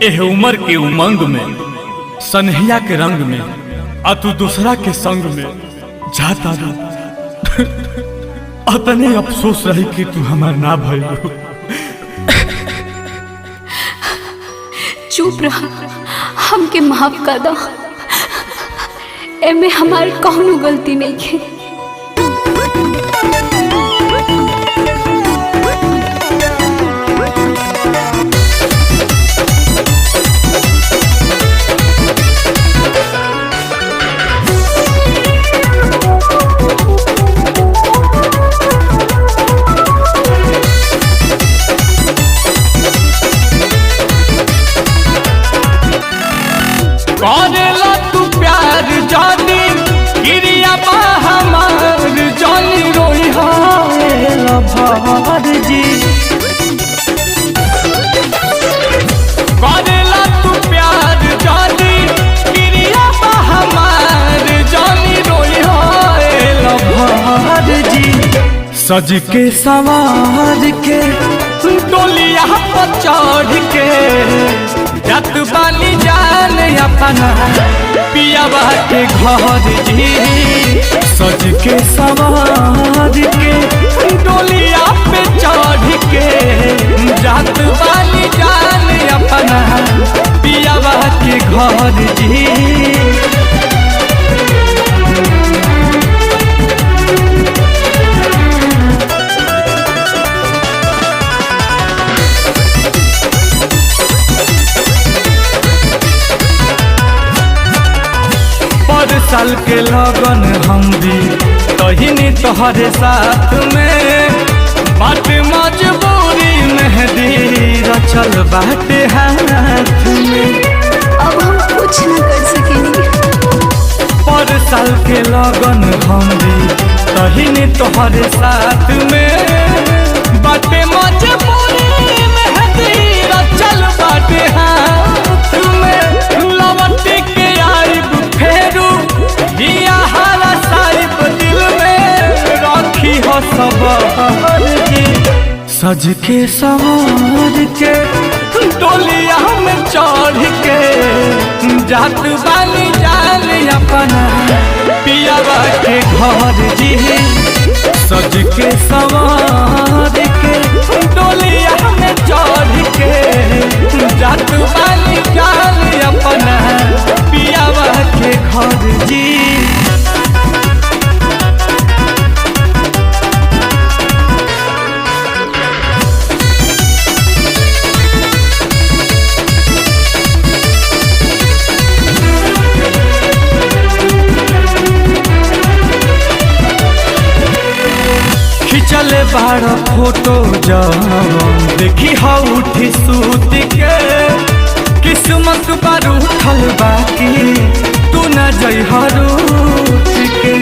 एह उमर के उमंग में सनहिया के रंग में आ तू दूसरा के संग में जाता रू अतने अफसोस रही कि तू हमार ना भइलू। चुप रहा, हमके माफ कर दो। एमे हमार कौनो गलती नहीं है। करेला तू प्यार जानी गिरिया हमार जानी रोई भार जी। करेला तू प्यार जानी गिरिया हमार जानी रोई भार जी। सज के सवार के डोलिया पर चढ़ के जत बाली जान अपना पियावा के घर जी। सज के सवार के डोलिया पे चढ़ के जत बाली जान अपना पियावा के घर जी। साल के लगन हम भी तहिनी तोहरे साथ में बाट मजबूरी मेहंदी रचल बाटे हाथ में। अब हम कुछ न कर सकेंगे। पर साल के लगन हम भी तहिनी तोहरे साथ में बाटे मजबूरी मेहंदी रचल बाटे हाथ में। लवटी के आइब फेरू दिया हारा साहिब दिल में रखी हो सब जी। सज के सवार के डोलिया में चढ़ के जात बाली जान अपना पियावा के घर जी। सज के सवार के डोलिया में चढ़ के जात बाली जान अपना पियावा के घर जी। खिंचले बार फोटो जब देखी हा उठी सूत के किस्मत पर उठल बाकी तू न जई हरूठ के।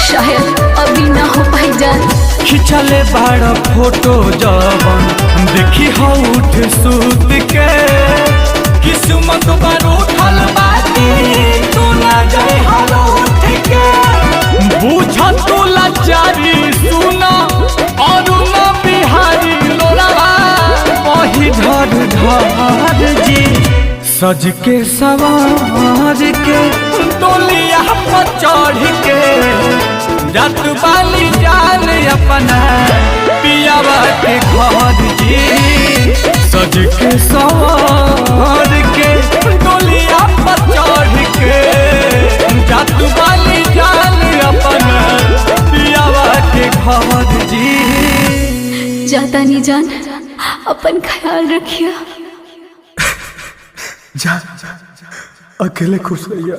शायद अभी ना हो पाई जान। खिंचले बार फोटो जब देखी हा उठ सूत के किस्मत पर उठल बाकी तू न जई हरूठ के। बुझ तू लाचारी सुना और न बिहारी लोलावा वही धर धर जी। सज के सवार के डोलिया पर चढ़ के जत बाली जान अपना पियावा के घर जी। सज के सवार के डोलिया पर चढ़ के जत बाली जान अपना पियावा के घर जी। जाता नहीं जान, अपन ख्याल रखिया। जा अकेले खुश रहिया।